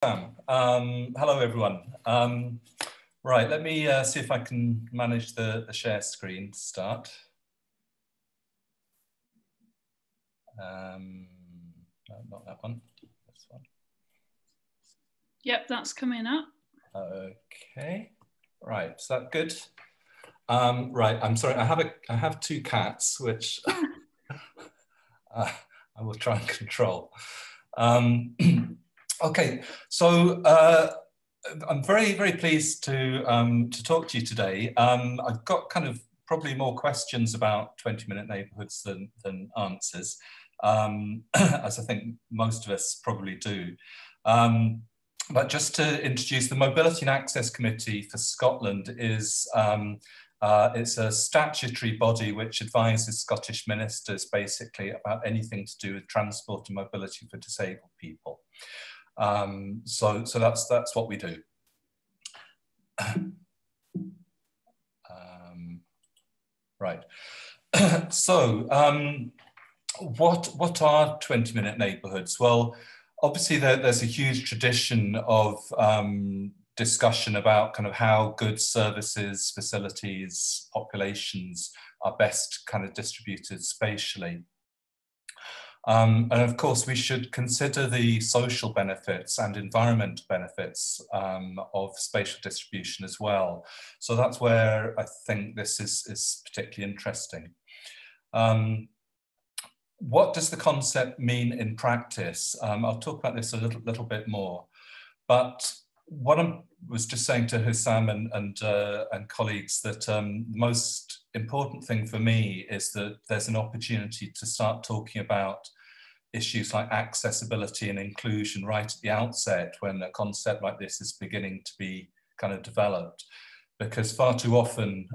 Hello, everyone. Right, let me see if I can manage the share screen to start. No, not that one. This one. Yep, that's coming up. Okay, right. Is that good? Right. I'm sorry. I have two cats, which I will try and control. Okay, so I'm very pleased to talk to you today. I've got kind of probably more questions about 20-minute neighbourhoods than answers, as I think most of us probably do. But just to introduce, the Mobility and Access Committee for Scotland is it's a statutory body which advises Scottish ministers basically about anything to do with transport and mobility for disabled people. So that's what we do. Right. So what are 20-minute neighbourhoods? Well, obviously there's a huge tradition of discussion about kind of how goods, services, facilities, populations are best kind of distributed spatially. And of course, we should consider the social benefits and environmental benefits of spatial distribution as well. So that's where I think this is particularly interesting. What does the concept mean in practice? I'll talk about this a little bit more. But what I was just saying to Husam and colleagues, that the most important thing for me is that there's an opportunity to start talking about issues like accessibility and inclusion right at the outset when a concept like this is beginning to be kind of developed. Because far too often,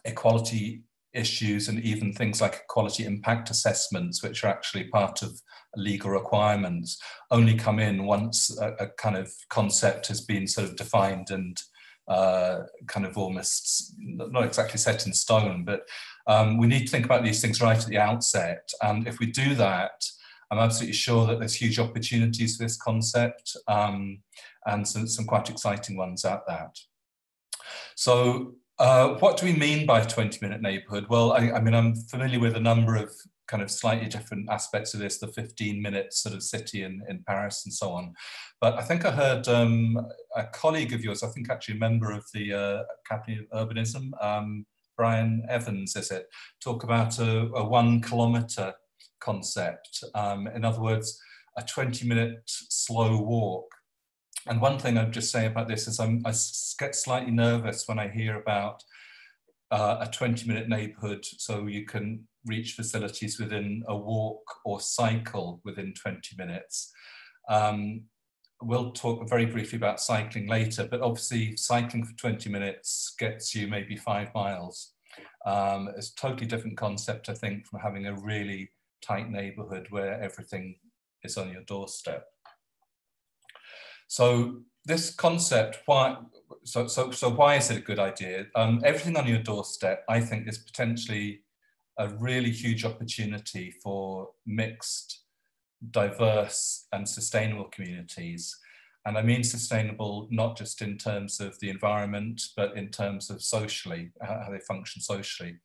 equality issues and even things like equality impact assessments, which are actually part of legal requirements, only come in once a kind of concept has been sort of defined and kind of almost not exactly set in stone, but we need to think about these things right at the outset. And if we do that, I'm absolutely sure that there's huge opportunities for this concept and some quite exciting ones at that. So what do we mean by a 20-minute neighbourhood? Well, I mean, I'm familiar with a number of kind of slightly different aspects of this, the 15-minute sort of city in Paris and so on. But I think I heard a colleague of yours, I think actually a member of the Academy of Urbanism, Brian Evans, is it, talk about a 1 kilometre concept. In other words, a 20-minute slow walk. And one thing I'd just say about this is I get slightly nervous when I hear about a 20-minute neighbourhood, so you can reach facilities within a walk or cycle within 20 minutes. We'll talk very briefly about cycling later, but obviously cycling for 20 minutes gets you maybe 5 miles. It's a totally different concept, I think, from having a really tight neighbourhood where everything is on your doorstep. So this concept, why is it a good idea? Everything on your doorstep, I think, is potentially a really huge opportunity for mixed, diverse and sustainable communities. And I mean sustainable not just in terms of the environment, but in terms of socially, how they function socially.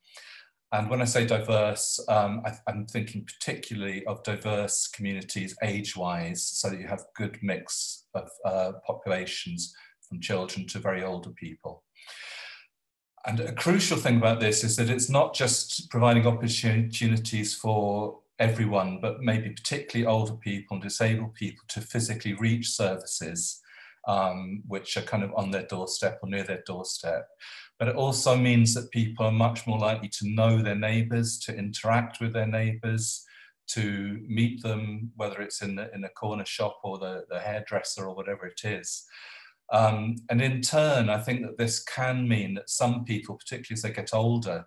And when I say diverse, I'm thinking particularly of diverse communities age-wise, so that you have good mix of populations from children to very older people. And a crucial thing about this is that it's not just providing opportunities for everyone, but maybe particularly older people and disabled people to physically reach services which are kind of on their doorstep or near their doorstep. But it also means that people are much more likely to know their neighbours, to interact with their neighbours, to meet them, whether it's in a corner shop or the hairdresser or whatever it is. And in turn, I think that this can mean that some people, particularly as they get older,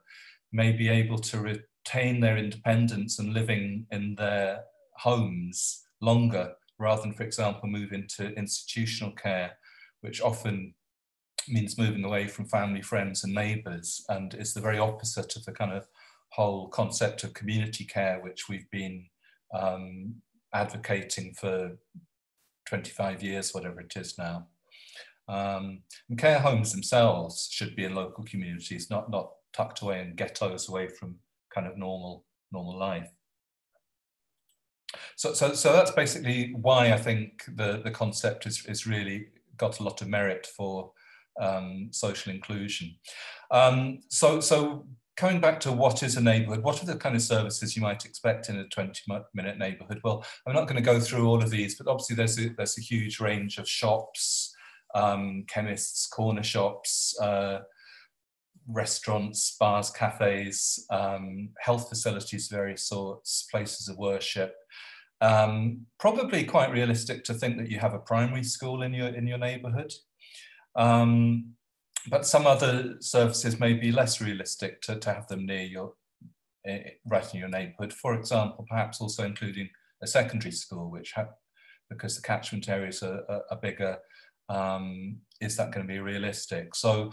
may be able to retain their independence and living in their homes longer, rather than, for example, move into institutional care, which often means moving away from family, friends and neighbours, and is the very opposite of the kind of whole concept of community care, which we've been advocating for 25 years, whatever it is now. And care homes themselves should be in local communities, not tucked away in ghettos away from kind of normal life. So that's basically why I think the concept is really got a lot of merit for social inclusion. So coming back to what is a neighbourhood, what are the kind of services you might expect in a 20-minute neighbourhood? Well, I'm not going to go through all of these, but obviously there's a huge range of shops, chemists, corner shops, restaurants, bars, cafes, health facilities of various sorts, places of worship. Probably quite realistic to think that you have a primary school in your neighbourhood. But some other services may be less realistic to have them near right in your neighbourhood. For example, perhaps also including a secondary school, because the catchment areas are bigger, is that going to be realistic? So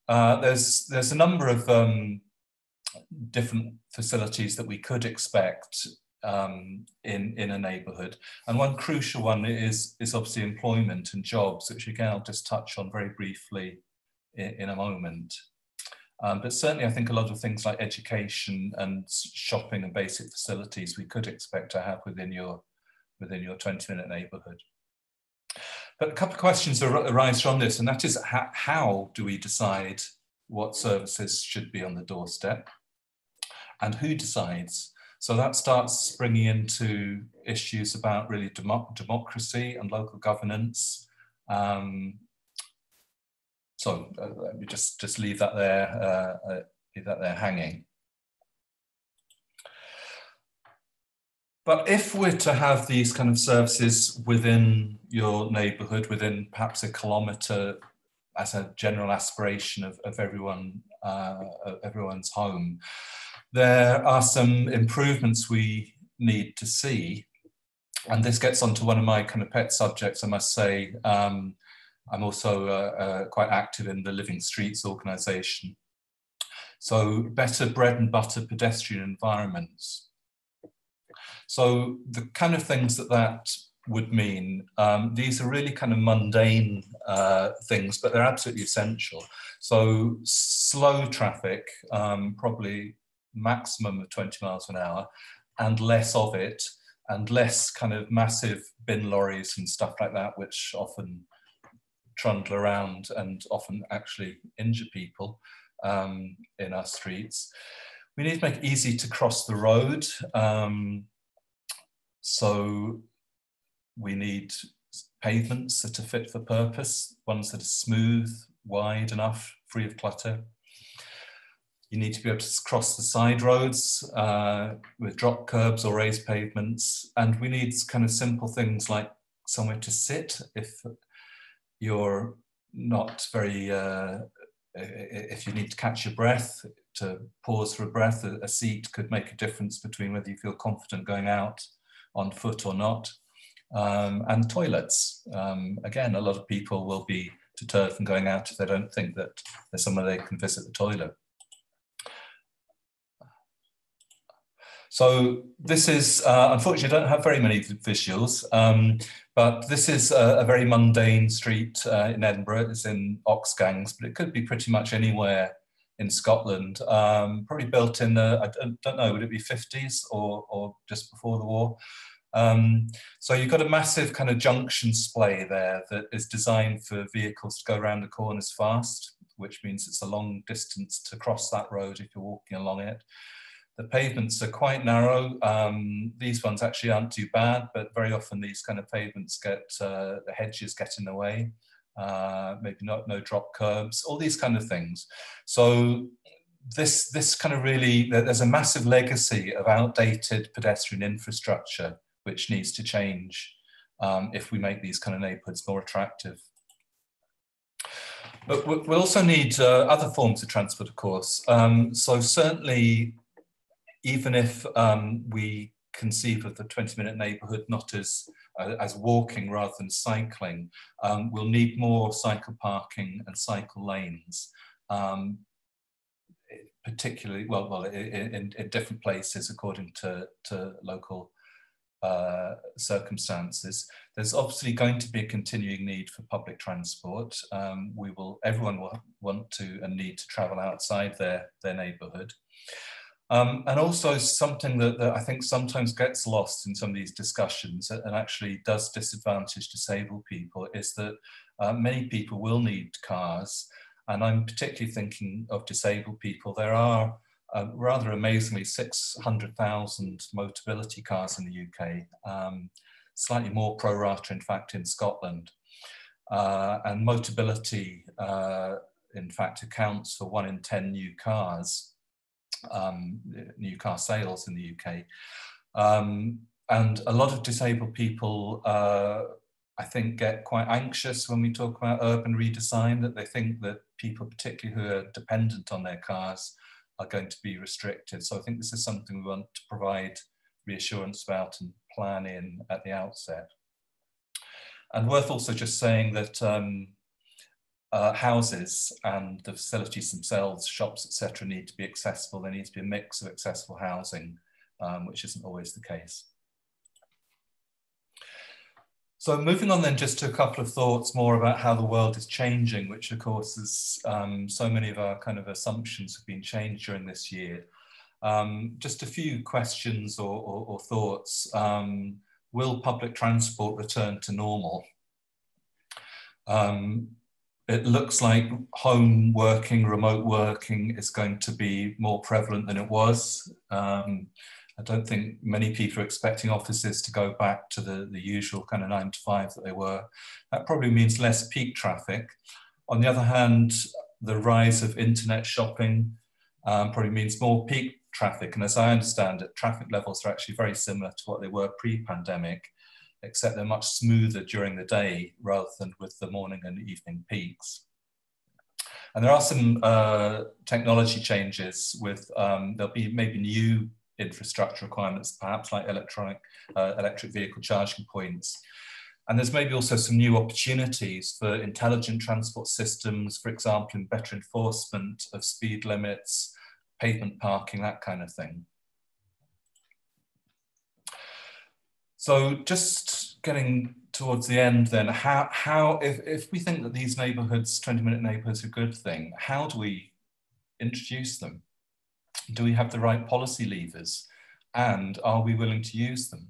there's a number of different facilities that we could expect in a neighbourhood, and one crucial one is obviously employment and jobs, which again I'll just touch on very briefly in a moment. But certainly I think a lot of things like education and shopping and basic facilities we could expect to have within your 20-minute neighbourhood. But a couple of questions arise from this, and that is how do we decide what services should be on the doorstep, and who decides? So that starts bringing into issues about really democracy and local governance. So let me just leave that there hanging. But if we're to have these kind of services within your neighbourhood, within perhaps a kilometre, as a general aspiration of everyone's home, there are some improvements we need to see. And this gets onto one of my kind of pet subjects, I must say. I'm also quite active in the Living Streets organisation. So better bread and butter pedestrian environments. So the kind of things that would mean, these are really kind of mundane things, but they're absolutely essential. So slow traffic, probably maximum of 20 miles an hour, and less of it, and less kind of massive bin lorries and stuff like that, which often trundle around and often actually injure people in our streets. We need to make it easy to cross the road. So we need pavements that are fit for purpose, ones that are smooth, wide enough, free of clutter. You need to be able to cross the side roads with drop curbs or raised pavements. And we need kind of simple things like somewhere to sit if you're not very, if you need to catch your breath, to pause for a breath. A seat could make a difference between whether you feel confident going out on foot or not. And toilets. Again, a lot of people will be deterred from going out if they don't think that there's somewhere they can visit the toilet. So this is, unfortunately, I don't have very many visuals, but this is a very mundane street in Edinburgh. It's in Oxgangs, but it could be pretty much anywhere in Scotland. Probably built in the, I don't know, would it be 50s or just before the war? So you've got a massive kind of junction splay there that is designed for vehicles to go around the corners fast, which means it's a long distance to cross that road if you're walking along it. The pavements are quite narrow. These ones actually aren't too bad, but very often these kind of pavements get, the hedges get in the way, maybe no drop curbs, all these kind of things. So this kind of really, there's a massive legacy of outdated pedestrian infrastructure which needs to change if we make these kind of neighbourhoods more attractive. But we also need other forms of transport, of course. So certainly, even if we conceive of the 20-minute neighbourhood not as walking rather than cycling, we'll need more cycle parking and cycle lanes, particularly, well in different places according to local circumstances. There's obviously going to be a continuing need for public transport. Everyone will want to and need to travel outside their neighbourhood. And also something that I think sometimes gets lost in some of these discussions and actually does disadvantage disabled people is that many people will need cars. And I'm particularly thinking of disabled people. There are rather amazingly 600,000 motability cars in the UK, slightly more pro rata in fact in Scotland. And motability in fact accounts for 1 in 10 new car sales in the UK. And a lot of disabled people I think get quite anxious when we talk about urban redesign, that they think that people particularly who are dependent on their cars are going to be restricted. So I think this is something we want to provide reassurance about and plan in at the outset. And worth also just saying that houses and the facilities themselves, shops, etc., need to be accessible. There needs to be a mix of accessible housing, which isn't always the case. So moving on then just to a couple of thoughts more about how the world is changing, which of course is so many of our kind of assumptions have been changed during this year. Just a few questions or thoughts. Will public transport return to normal? It looks like home working, remote working is going to be more prevalent than it was. I don't think many people are expecting offices to go back to the usual kind of 9 to 5 that they were. That probably means less peak traffic. On the other hand, the rise of internet shopping probably means more peak traffic. And as I understand it, traffic levels are actually very similar to what they were pre-pandemic, except they're much smoother during the day rather than with the morning and evening peaks. And there are some technology changes with, there'll be maybe new infrastructure requirements, perhaps like electric vehicle charging points. And there's maybe also some new opportunities for intelligent transport systems, for example, in better enforcement of speed limits, pavement parking, that kind of thing. So just getting towards the end then, if we think that these neighbourhoods, 20-minute neighbourhoods are a good thing, how do we introduce them? Do we have the right policy levers? And are we willing to use them?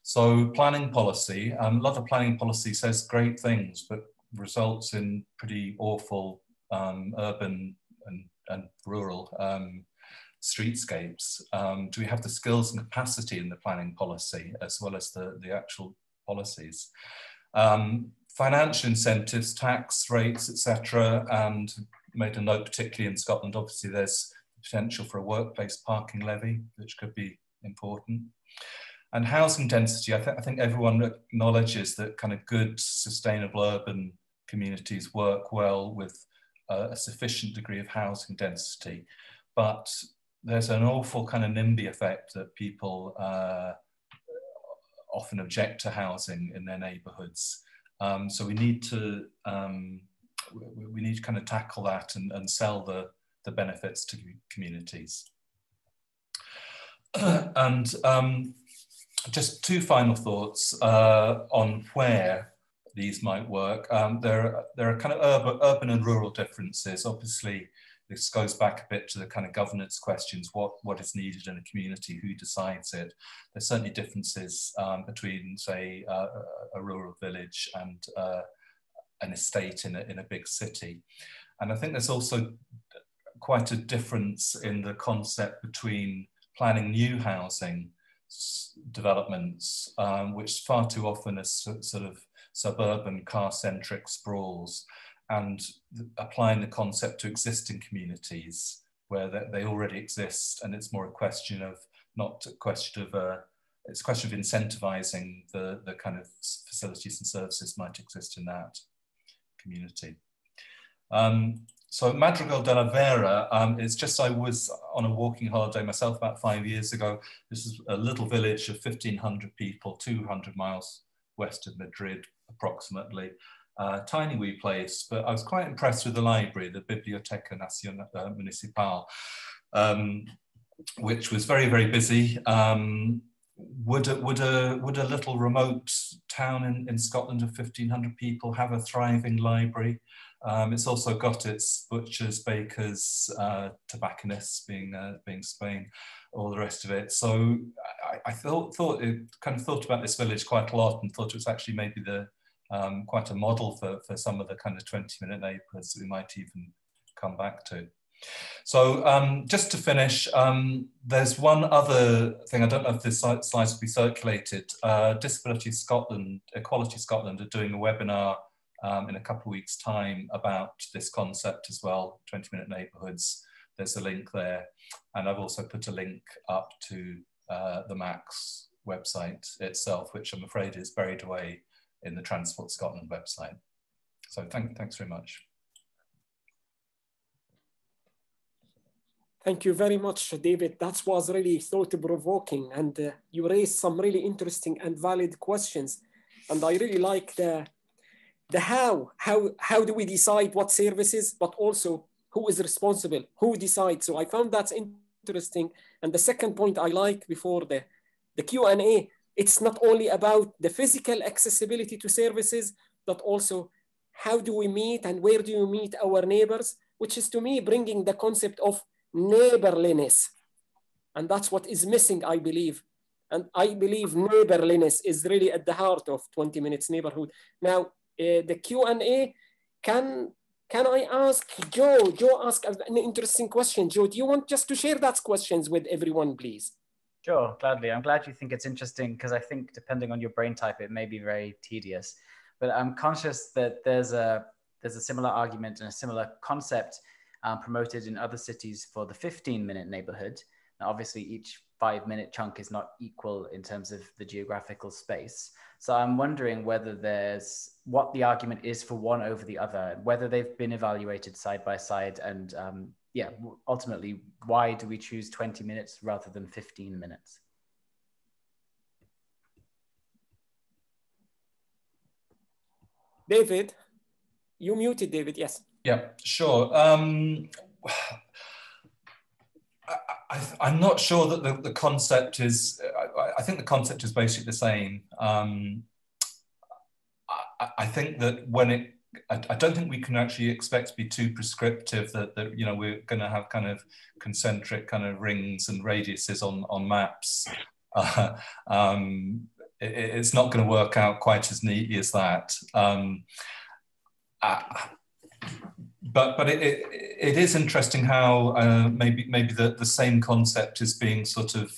So planning policy, a lot of planning policy says great things, but results in pretty awful urban and rural streetscapes. Do we have the skills and capacity in the planning policy as well as the actual policies? Financial incentives, tax rates, etc. And made a note, particularly in Scotland, obviously there's potential for a workplace parking levy, which could be important. And housing density, I think everyone acknowledges that kind of good, sustainable urban communities work well with a sufficient degree of housing density. But there's an awful kind of NIMBY effect that people often object to housing in their neighbourhoods. So we need to kind of tackle that and sell the benefits to communities. And just two final thoughts on where these might work. There are kind of urban and rural differences. Obviously, this goes back a bit to the kind of governance questions, what is needed in a community, who decides it. There's certainly differences between, say, a rural village and an estate in a big city. And I think there's also quite a difference in the concept between planning new housing developments, which far too often are sort of suburban car-centric sprawls, and applying the concept to existing communities where they already exist, and it's more a question of, it's a question of incentivizing the kind of facilities and services might exist in that community. So Madrigal de la Vera, it's just, I was on a walking holiday myself about 5 years ago. This is a little village of 1,500 people, 200 miles west of Madrid, approximately. Tiny wee place, but I was quite impressed with the library, the Biblioteca Municipal, which was very, very busy. would a little remote town in Scotland of 1,500 people have a thriving library? It's also got its butchers, bakers, tobacconists, being Spain, all the rest of it. So I thought about this village quite a lot, and thought it was actually maybe the quite a model for some of the kind of 20-minute neighbourhoods that we might even come back to. So just to finish, there's one other thing. I don't know if this slides will be circulated. Disability Scotland, Equality Scotland are doing a webinar in a couple of weeks' time about this concept as well, 20-minute neighbourhoods. There's a link there. And I've also put a link up to the Max website itself, which I'm afraid is buried away in the Transport Scotland website. So thanks very much. Thank you very much, David. That was really thought-provoking, and you raised some really interesting and valid questions. And I really like the how do we decide what services, but also who is responsible, who decides. So I found that interesting. And the second point I like before the Q&A, it's not only about the physical accessibility to services, but also how do we meet and where do you meet our neighbors, which is to me bringing the concept of neighborliness. And that's what is missing, I believe. And I believe neighborliness is really at the heart of 20 Minutes Neighborhood. Now, the Q&A, can I ask Joe? Joe asked an interesting question. Joe, do you want just to share that questions with everyone, please? Sure, gladly. I'm glad you think it's interesting, because I think depending on your brain type, it may be very tedious. But I'm conscious that there's a similar argument and a similar concept promoted in other cities for the 15-minute neighborhood. Now, obviously, each 5-minute chunk is not equal in terms of the geographical space. So I'm wondering whether what the argument is for one over the other, whether they've been evaluated side by side, and yeah, ultimately, why do we choose 20 minutes rather than 15 minutes? David, you muted, David, yes. Yeah, sure. I'm not sure that the concept is, I think the concept is basically the same. I think that I don't think we can actually expect to be too prescriptive that you know, we're going to have kind of concentric kind of rings and radiuses on maps. It's not going to work out quite as neatly as that. But it is interesting how maybe the same concept is being sort of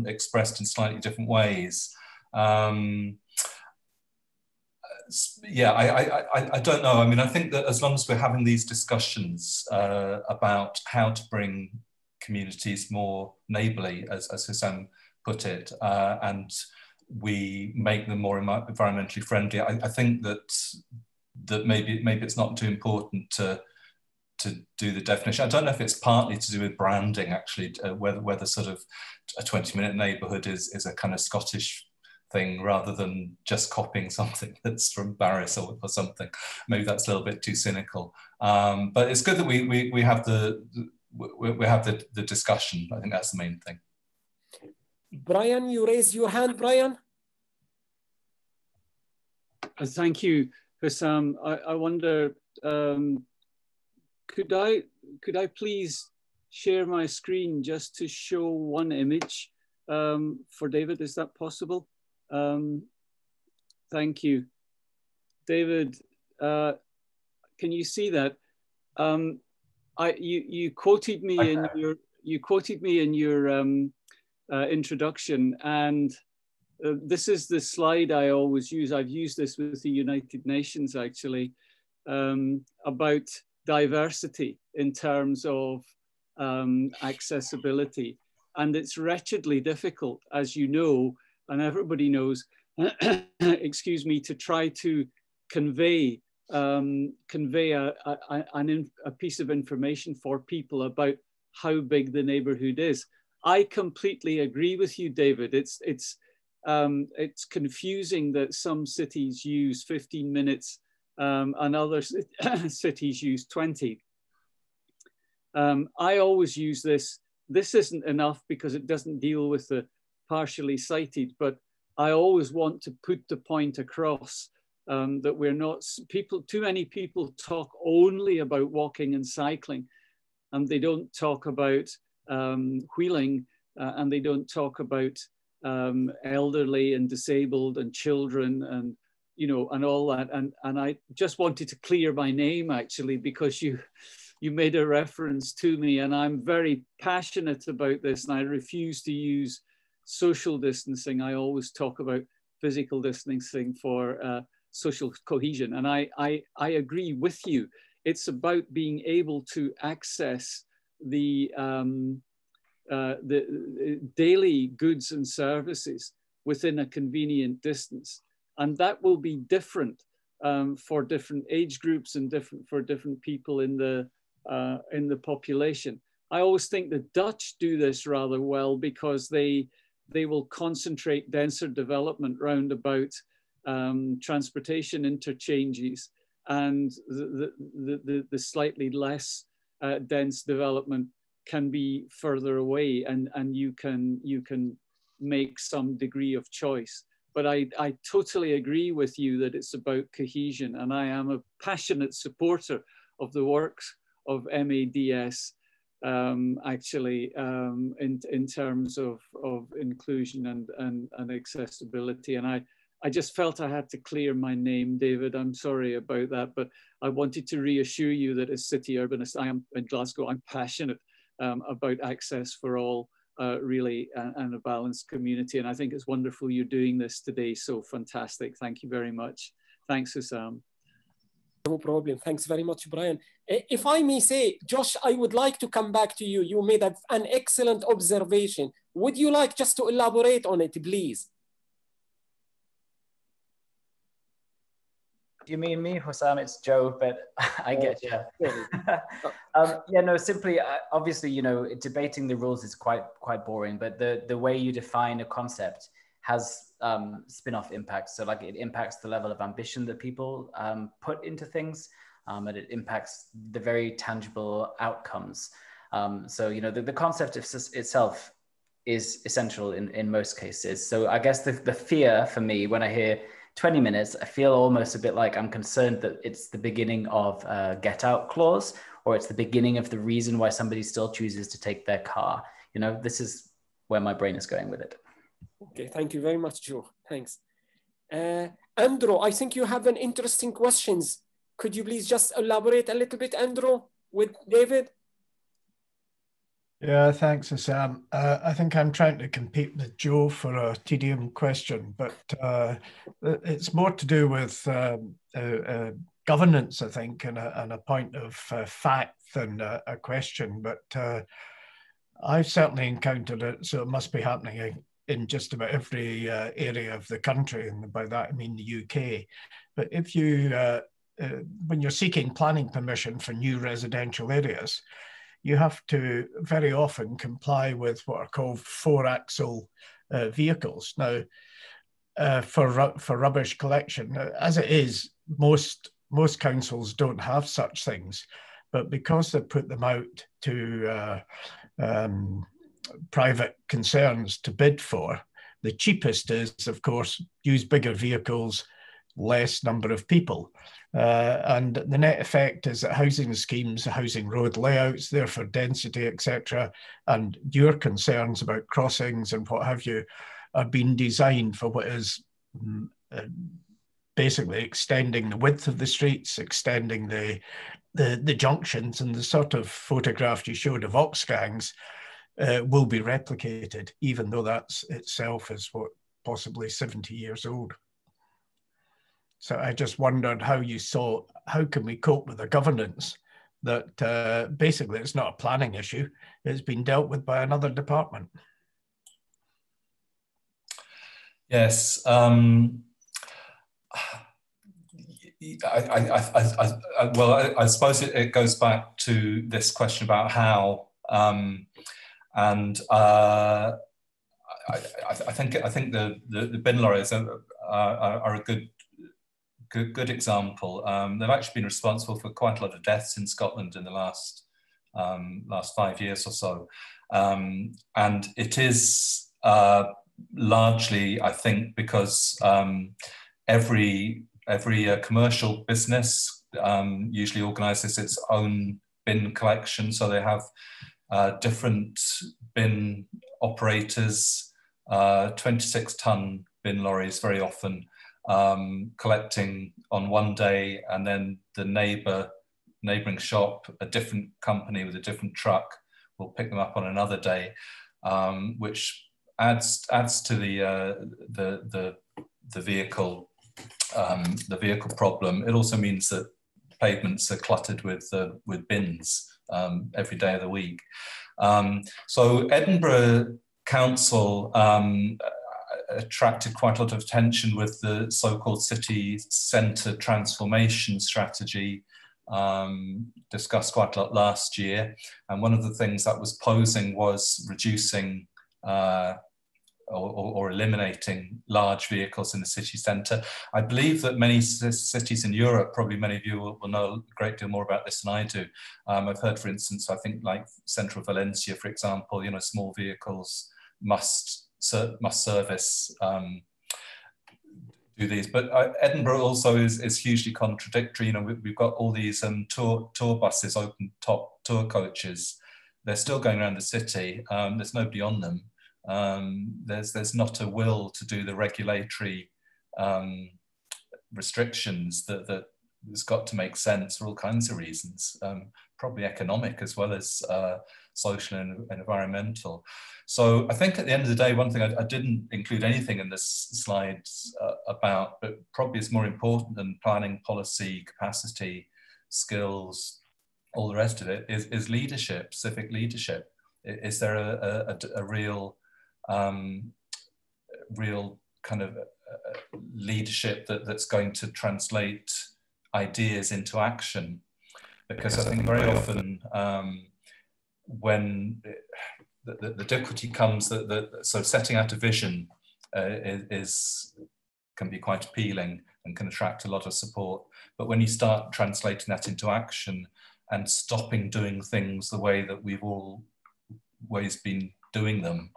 expressed in slightly different ways. Yeah, I don't know. I mean, I think that as long as we're having these discussions about how to bring communities more neighbourly, as Husam put it, and we make them more environmentally friendly, I think that maybe it's not too important to do the definition. I don't know if it's partly to do with branding, actually, whether sort of a 20-minute neighbourhood is a kind of Scottish thing rather than just copying something that's from Barris or something. Maybe that's a little bit too cynical. But it's good that we have the discussion. I think that's the main thing. Brian, you raised your hand, Brian. Thank you, Husam. I wonder, could I please share my screen just to show one image for David? Is that possible? Thank you, David. Can you see that? You quoted me in your introduction, and this is the slide I always use. I've used this with the United Nations, actually, about diversity in terms of accessibility. And it's wretchedly difficult, as you know, and everybody knows, excuse me, to try to convey a piece of information for people about how big the neighborhood is. I completely agree with you, David. It's confusing that some cities use 15 minutes and other cities use 20. I always use this. This isn't enough because it doesn't deal with the partially sighted, but I always want to put the point across that we're not, too many people talk only about walking and cycling, and they don't talk about wheeling, and they don't talk about elderly and disabled and children and, you know, and all that. And I just wanted to clear my name, actually, because you made a reference to me, and I'm very passionate about this, and I refuse to use social distancing. I always talk about physical distancing for social cohesion. And I agree with you. It's about being able to access the daily goods and services within a convenient distance. And that will be different for different age groups and for different people in the population. I always think the Dutch do this rather well, because they will concentrate denser development round about transportation interchanges, and the slightly less dense development can be further away, and you can make some degree of choice. But I totally agree with you that it's about cohesion, and I am a passionate supporter of the works of MADS, actually, in terms of inclusion and accessibility. And I just felt I had to clear my name, David. I'm sorry about that, but I wanted to reassure you that as city urbanist, I am in Glasgow, I'm passionate about access for all, really, and a balanced community. And I think it's wonderful you're doing this today. So fantastic. Thank you very much. Thanks, Husam. No problem. Thanks very much, Brian. If I may say, Josh, I would like to come back to you. You made an excellent observation. Would you like just to elaborate on it, please? You mean me, Husam? It's Joe, but I get you. Yeah, no, simply, obviously, you know, debating the rules is quite boring, but the way you define a concept has spin-off impacts. So like it impacts the level of ambition that people put into things, and it impacts the very tangible outcomes. So, you know, the concept itself is essential in most cases. So I guess the fear for me when I hear 20 minutes, I feel almost a bit like I'm concerned that it's the beginning of a get out clause, or it's the beginning of the reason why somebody still chooses to take their car. You know, this is where my brain is going with it. Okay, thank you very much, Joe. Thanks. Andrew, I think you have an interesting questions. Could you please just elaborate a little bit, Andrew, with David? Yeah, thanks, Husam. I think I'm trying to compete with Joe for a tedium question, but it's more to do with governance, I think, and a point of fact than a question. But I've certainly encountered it, so it must be happening in just about every area of the country, and by that I mean the UK. But if you, when you're seeking planning permission for new residential areas, you have to very often comply with what are called 4-axle vehicles. Now, for rubbish collection, as it is, most councils don't have such things, but because they put them out to private concerns to bid for, the cheapest is, of course, use bigger vehicles, less number of people. And the net effect is that housing schemes, housing road layouts, therefore density, etc., and your concerns about crossings and what have you, are being designed for what is basically extending the width of the streets, extending the junctions, and the sort of photograph you showed of ox gangs will be replicated, even though that itself is what, possibly 70 years old. So I just wondered how you saw, how can we cope with a governance that basically it's not a planning issue, it's been dealt with by another department? Yes. Well, I suppose it goes back to this question about how, and I think the bin lorries are a good example. They've actually been responsible for quite a lot of deaths in Scotland in the last 5 years or so, and it is largely, I think, because every commercial business usually organises its own bin collection, so they have different bin operators, 26-ton bin lorries very often, collecting on one day, and then the neighbouring shop, a different company with a different truck, will pick them up on another day, which adds to the vehicle problem. It also means that pavements are cluttered with bins every day of the week. So Edinburgh Council attracted quite a lot of attention with the so-called city centre transformation strategy, discussed quite a lot last year. And one of the things that was posing was reducing or eliminating large vehicles in the city centre. I believe that many cities in Europe, probably many of you will know a great deal more about this than I do. I've heard, for instance, I think like central Valencia, for example, you know, small vehicles must service do these. But Edinburgh also is hugely contradictory. You know, we've got all these tour buses, open top tour coaches. They're still going around the city. There's nobody on them. There's not a will to do the regulatory restrictions that has got to make sense for all kinds of reasons, probably economic as well as social and environmental. So I think at the end of the day, one thing I didn't include anything in this slide about, but probably is more important than planning, policy, capacity, skills, all the rest of it, is leadership, civic leadership. Is there a real kind of leadership that's going to translate ideas into action? Because I think very often when the difficulty comes that so setting out a vision can be quite appealing and can attract a lot of support. But when you start translating that into action and stopping doing things the way that we've always been doing them,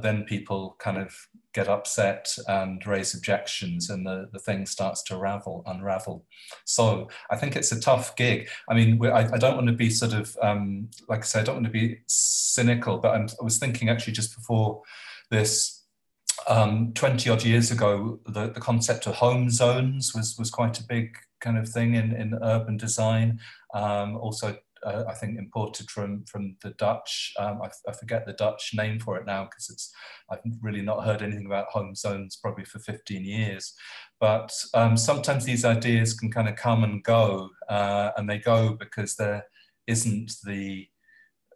then people kind of get upset and raise objections, and the thing starts to unravel. So I think it's a tough gig. I mean, I don't want to be sort of, like I said, I don't want to be cynical, but I was thinking actually just before this, 20 odd years ago, the concept of home zones was quite a big kind of thing in urban design. Also, I think imported from the Dutch. I forget the Dutch name for it now, because I've really not heard anything about home zones probably for 15 years. But sometimes these ideas can kind of come and go, and they go because there isn't the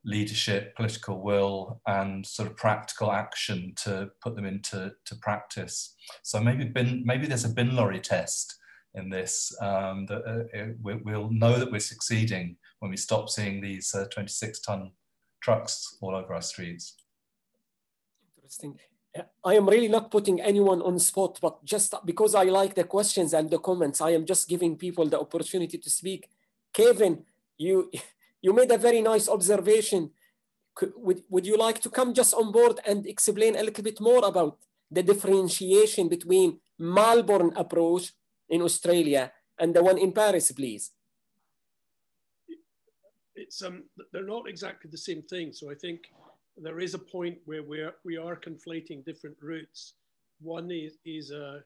leadership, political will, and sort of practical action to put them into practice. So maybe there's a bin lorry test in this, that we'll know that we're succeeding when we stop seeing these 26-ton trucks all over our streets. Interesting. I am really not putting anyone on the spot, but just because I like the questions and the comments, I am just giving people the opportunity to speak. Kevin, you made a very nice observation. Would you like to come just on board and explain a little bit more about the differentiation between Melbourne approach in Australia and the one in Paris, please? It's they're not exactly the same thing. So I think there is a point where we are conflating different routes. One is a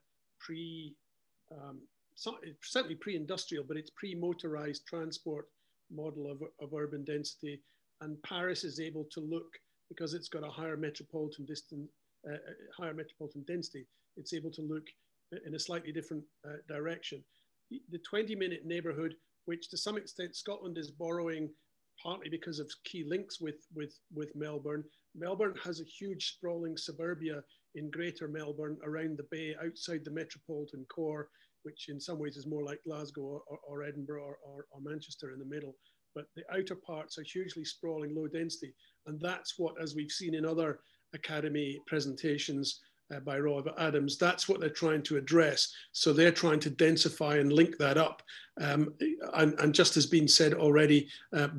certainly pre-industrial, but it's pre-motorized transport model of urban density. And Paris is able to look, because it's got a higher metropolitan density, it's able to look in a slightly different direction. The 20-minute neighborhood, which to some extent Scotland is borrowing partly because of key links with Melbourne. Melbourne has a huge sprawling suburbia in Greater Melbourne, around the bay, outside the metropolitan core, which in some ways is more like Glasgow or Edinburgh or Manchester in the middle. But the outer parts are hugely sprawling, low density. And that's what, as we've seen in other Academy presentations by Rob Adams, that's what they're trying to address. So they're trying to densify and link that up. And just as been said already,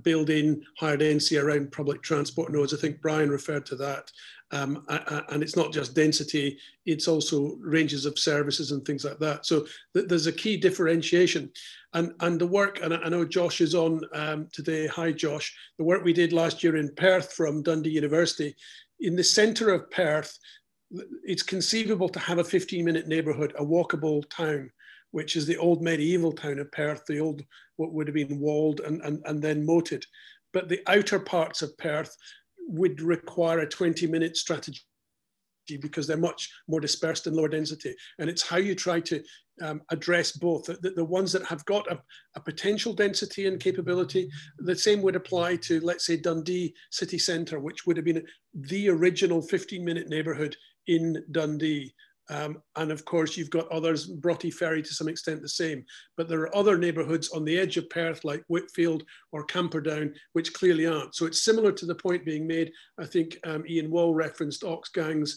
build in higher density around public transport nodes. I think Brian referred to that. And it's not just density, it's also ranges of services and things like that. So there's a key differentiation. And the work, and I know Josh is on today, hi Josh, the work we did last year in Perth from Dundee University, in the centre of Perth, it's conceivable to have a 15-minute neighbourhood, a walkable town, which is the old medieval town of Perth, the old, what would have been walled and then moated. But the outer parts of Perth would require a 20-minute strategy because they're much more dispersed and lower density. And it's how you try to address both. The ones that have got a potential density and capability, the same would apply to, let's say, Dundee city centre, which would have been the original 15-minute neighbourhood in Dundee. And of course, you've got others, Broughty Ferry to some extent the same, but there are other neighbourhoods on the edge of Perth like Whitfield or Camperdown, which clearly aren't. So it's similar to the point being made, I think Ian Wall referenced Oxgangs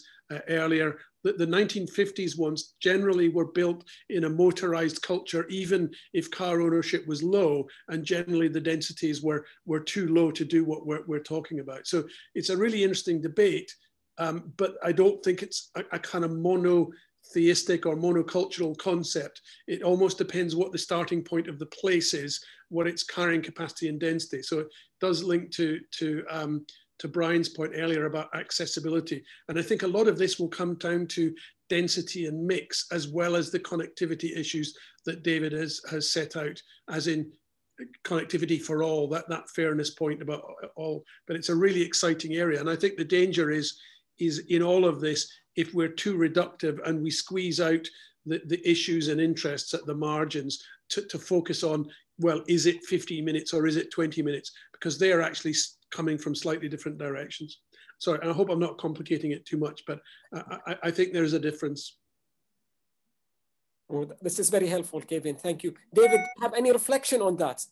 earlier, that the 1950s ones generally were built in a motorised culture, even if car ownership was low, and generally the densities were too low to do what we're talking about. So it's a really interesting debate. But I don't think it's a kind of monotheistic or monocultural concept. It almost depends what the starting point of the place is, what its carrying capacity and density. So it does link to Brian's point earlier about accessibility. And I think a lot of this will come down to density and mix, as well as the connectivity issues that David has set out, as in connectivity for all, that fairness point about all. But it's a really exciting area. And I think the danger is in all of this, if we're too reductive and we squeeze out the issues and interests at the margins to focus on, well, is it 15 minutes or is it 20 minutes? Because they are actually coming from slightly different directions. Sorry, I hope I'm not complicating it too much, but I think there's a difference. Oh, this is very helpful, Kevin. Thank you. David, have any reflection on that?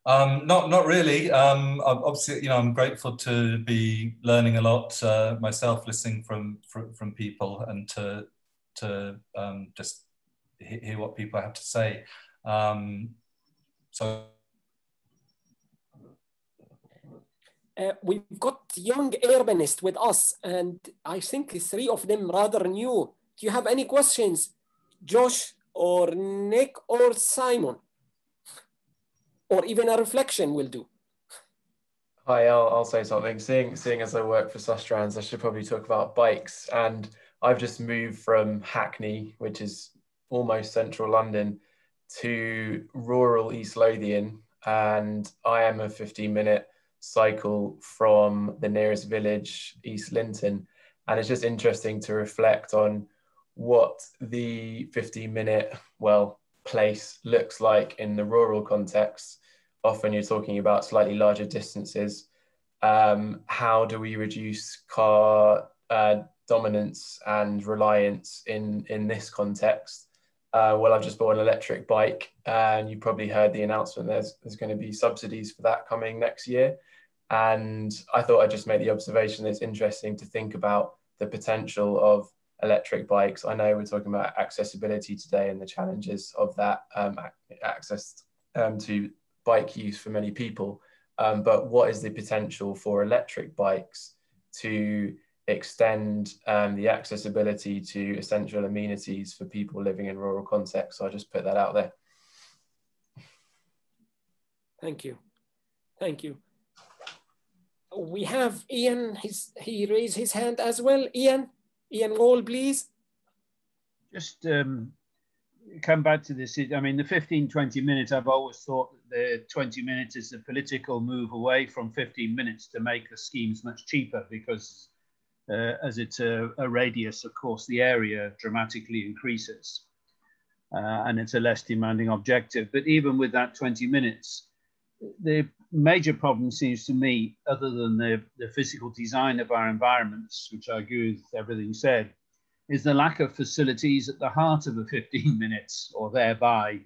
Not really. Obviously, I'm grateful to be learning a lot myself, listening from people, and to just hear what people have to say. We've got young urbanists with us, and I think 3 of them rather new. Do you have any questions, Josh or Nick or Simon? Or even a reflection will do. Hi, I'll say something. Seeing as I work for Sustrans, I should probably talk about bikes. And I've just moved from Hackney, which is almost central London, to rural East Lothian. And I am a 15-minute cycle from the nearest village, East Linton. And it's just interesting to reflect on what the 15-minute, place looks like in the rural context. Often you're talking about slightly larger distances. How do we reduce car dominance and reliance in this context? I've just bought an electric bike, and you probably heard the announcement there's going to be subsidies for that coming next year. And I thought I'd just make the observation that it's interesting to think about the potential of electric bikes. I know we're talking about accessibility today and the challenges of that, access to bike use for many people, but what is the potential for electric bikes to extend the accessibility to essential amenities for people living in rural contexts? So I'll just put that out there. Thank you. Thank you. We have Ian, he raised his hand as well. Ian Wall, please. Just come back to this. I mean, the 15-20 minutes, I've always thought that the 20 minutes is a political move away from 15 minutes to make the schemes much cheaper, because as it's a radius, of course, the area dramatically increases and it's a less demanding objective. But even with that 20 minutes, the major problem seems to me, other than the physical design of our environments, which I agree with everything said, is the lack of facilities at the heart of a 15 minutes or thereby,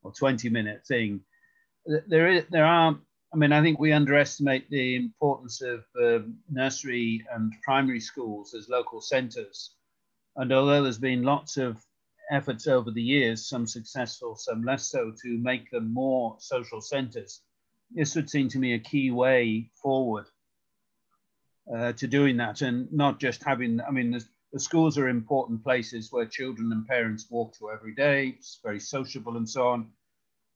or 20-minute thing. I think we underestimate the importance of nursery and primary schools as local centres. And although there's been lots of efforts over the years, some successful, some less so, to make them more social centres, this would seem to me a key way forward. to doing that, and not just having, I mean, the schools are important places where children and parents walk to every day. It's very sociable and so on.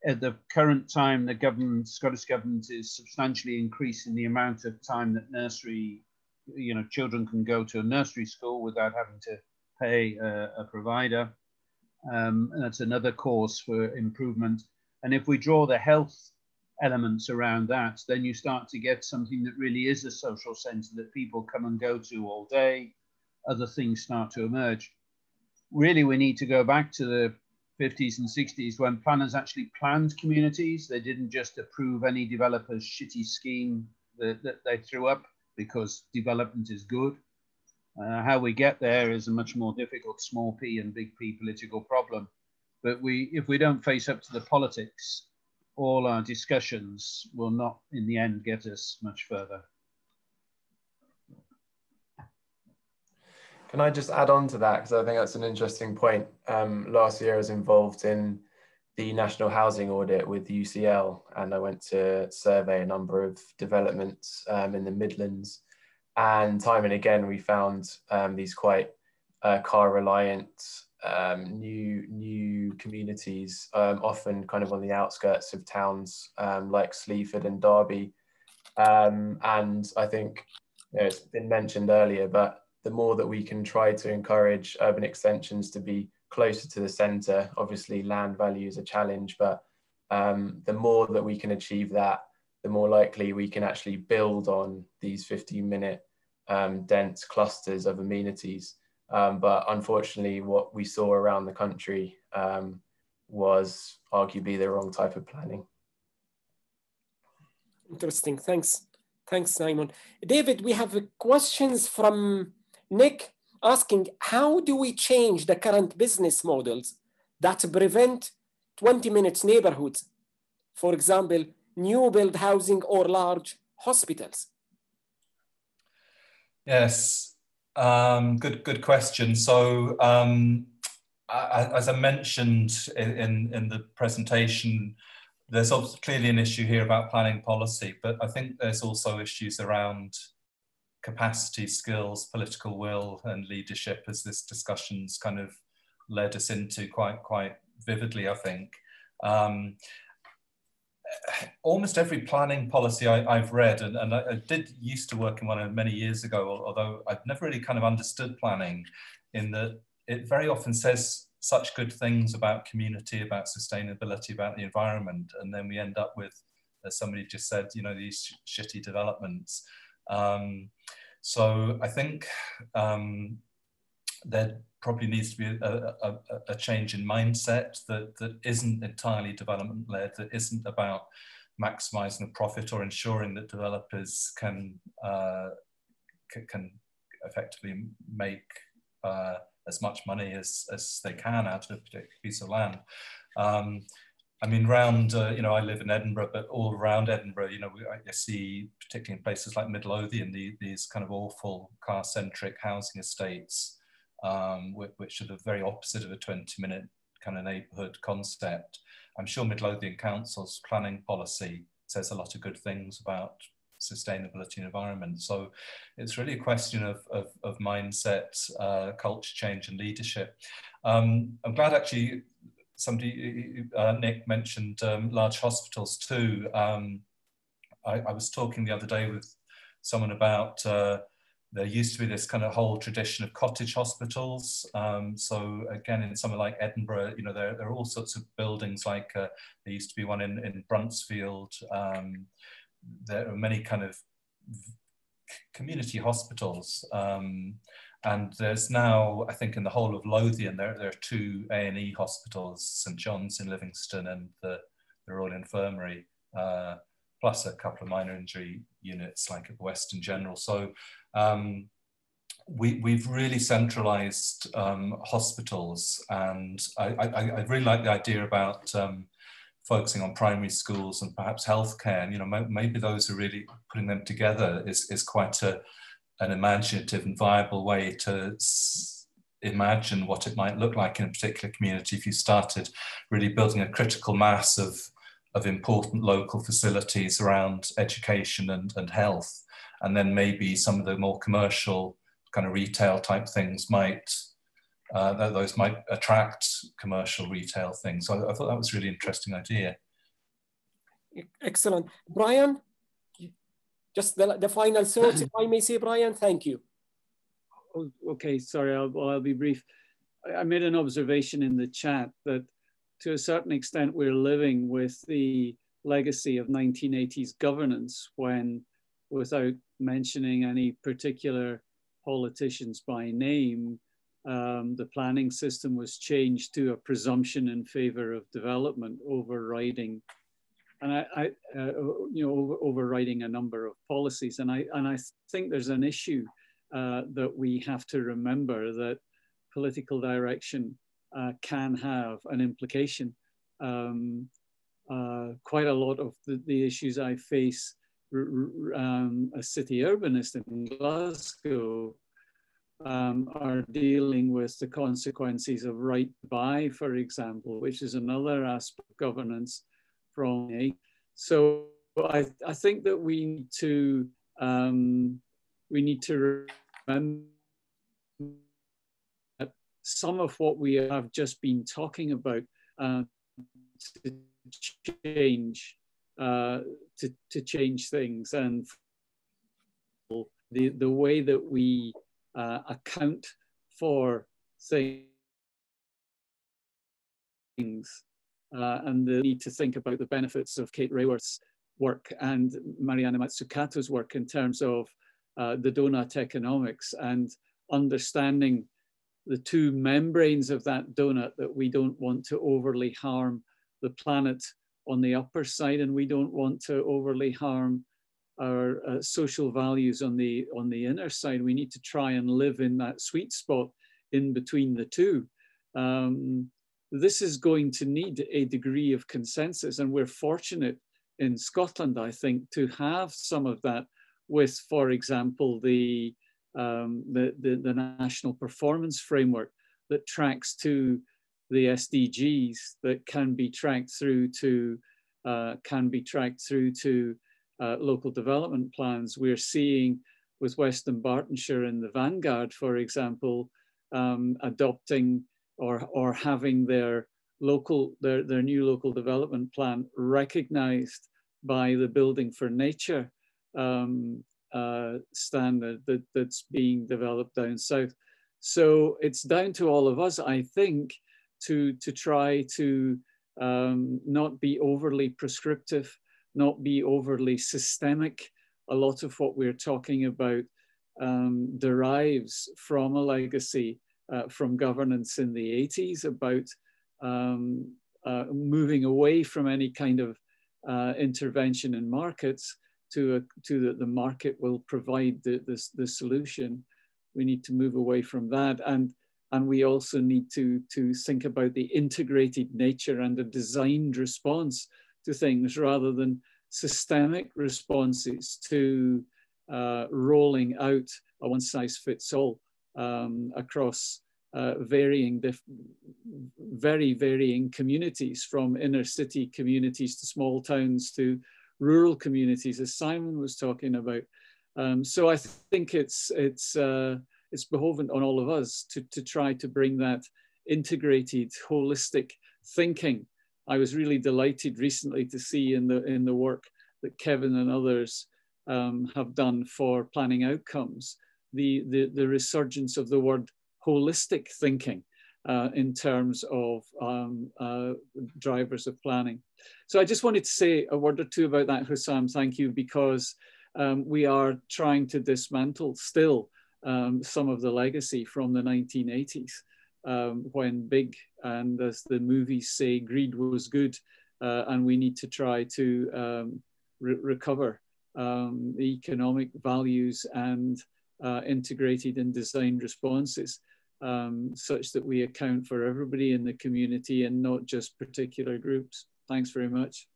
At the current time, the Scottish government is substantially increasing the amount of time that children can go to a nursery school without having to pay a provider. And that's another cause for improvement. And if we draw the health elements around that, then you start to get something that really is a social centre that people come and go to all day. Other things start to emerge. Really, we need to go back to the 50s and 60s when planners actually planned communities. They didn't just approve any developer's shitty scheme that they threw up because development is good. How we get there is a much more difficult small p and big P political problem. But if we don't face up to the politics, all our discussions will not in the end get us much further. Can I just add on to that? Because I think that's an interesting point. Last year I was involved in the National Housing Audit with UCL, and I went to survey a number of developments in the Midlands. And time and again, we found these quite car-reliant new communities, often kind of on the outskirts of towns like Sleaford and Derby. And I think it's been mentioned earlier, but the more that we can try to encourage urban extensions to be closer to the centre, obviously land value is a challenge, but the more that we can achieve that, the more likely we can actually build on these 15-minute dense clusters of amenities. But unfortunately, what we saw around the country was arguably the wrong type of planning. Interesting, thanks. Thanks, Simon. David, we have questions from Nick asking, how do we change the current business models that prevent 20-minute neighborhoods? For example, new build housing or large hospitals? Yes, good question. So as I mentioned in the presentation, there's obviously clearly an issue here about planning policy, but I think there's also issues around capacity, skills, political will, and leadership, as this discussion's kind of led us into quite vividly, I think. Almost every planning policy I've read, and I did used to work in one many years ago, although I've never really kind of understood planning, in that it very often says such good things about community, about sustainability, about the environment, and then we end up with, as somebody just said, these shitty developments. So I think there probably needs to be a change in mindset that isn't entirely development-led, that isn't about maximizing the profit or ensuring that developers can effectively make as much money as they can out of a particular piece of land. I mean, I live in Edinburgh, but all around Edinburgh, I see, particularly in places like Midlothian, these kind of awful car-centric housing estates, which are the very opposite of a 20-minute kind of neighbourhood concept. I'm sure Midlothian Council's planning policy says a lot of good things about sustainability and environment. So it's really a question of mindset, culture change and leadership. I'm glad actually somebody, Nick, mentioned large hospitals too. I was talking the other day with someone about there used to be this kind of whole tradition of cottage hospitals. So again, in somewhere like Edinburgh, there are all sorts of buildings, like there used to be one in Bruntsfield. There are many kind of community hospitals. And there's now, I think in the whole of Lothian, there are 2 A&E hospitals, St John's in Livingston and the Royal Infirmary, plus a couple of minor injury units like at Western General. So we've really centralised hospitals, and I really like the idea about focusing on primary schools and perhaps healthcare. And, maybe those are really putting them together is quite an imaginative and viable way to imagine what it might look like in a particular community if you started really building a critical mass of important local facilities around education and health. and then maybe some of the more commercial kind of retail type things might, those might attract commercial retail things. So I thought that was a really interesting idea. Excellent. Brian, just the final thoughts, if I may say, Brian, thank you. Oh, okay, sorry, I'll be brief. I made an observation in the chat that to a certain extent we're living with the legacy of 1980s governance when, without mentioning any particular politicians by name, the planning system was changed to a presumption in favor of development overriding, and overriding a number of policies. And I think there's an issue that we have to remember, that political direction can have an implication. Quite a lot of the issues I face as city urbanist in Glasgow are dealing with the consequences of right to buy, for example, which is another aspect of governance from me. So I think that we need to remember that some of what we have just been talking about to change things, and the way that we account for things, and the need to think about the benefits of Kate Raworth's work and Mariana Mazzucato's work in terms of the donut economics, and understanding the two membranes of that donut, that we don't want to overly harm the planet on the upper side, and we don't want to overly harm our social values on the inner side. We need to try and live in that sweet spot in between the two. This is going to need a degree of consensus, and we're fortunate in Scotland, I think, to have some of that with, for example, the national performance framework that tracks to the SDGs, that can be tracked through to local development plans. We're seeing with Western Bartonshire and the Vanguard, for example, adopting or having their new local development plan recognized by the Building for Nature standard that's being developed down south. So it's down to all of us, I think, to try to not be overly prescriptive, not be overly systemic. A lot of what we're talking about derives from a legacy from governance in the 80s about moving away from any kind of intervention in markets to that the market will provide the solution. We need to move away from that, and we also need to think about the integrated nature and a designed response to things, rather than systemic responses to rolling out a one-size-fits-all across very varying communities, from inner city communities to small towns to rural communities, as Simon was talking about. So I think it's beholden on all of us to try to bring that integrated, holistic thinking. I was really delighted recently to see in the work that Kevin and others have done for planning outcomes, the resurgence of the word holistic thinking in terms of drivers of planning. So I just wanted to say a word or two about that, Husam. Thank you, because we are trying to dismantle still some of the legacy from the 1980s, when big, and as the movies say, greed was good, and we need to try to recover economic values and integrated and designed responses, such that we account for everybody in the community and not just particular groups. Thanks very much.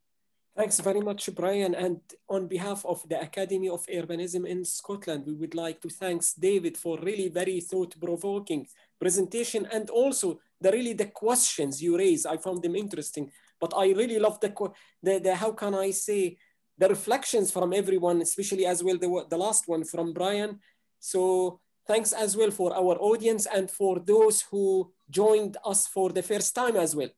Thanks very much, Brian. And on behalf of the Academy of Urbanism in Scotland, we would like to thank David for really very thought-provoking presentation, and also the questions you raised. I found them interesting, but I really love the how can I say, the reflections from everyone, especially as well the last one from Brian. So thanks as well for our audience and for those who joined us for the first time as well.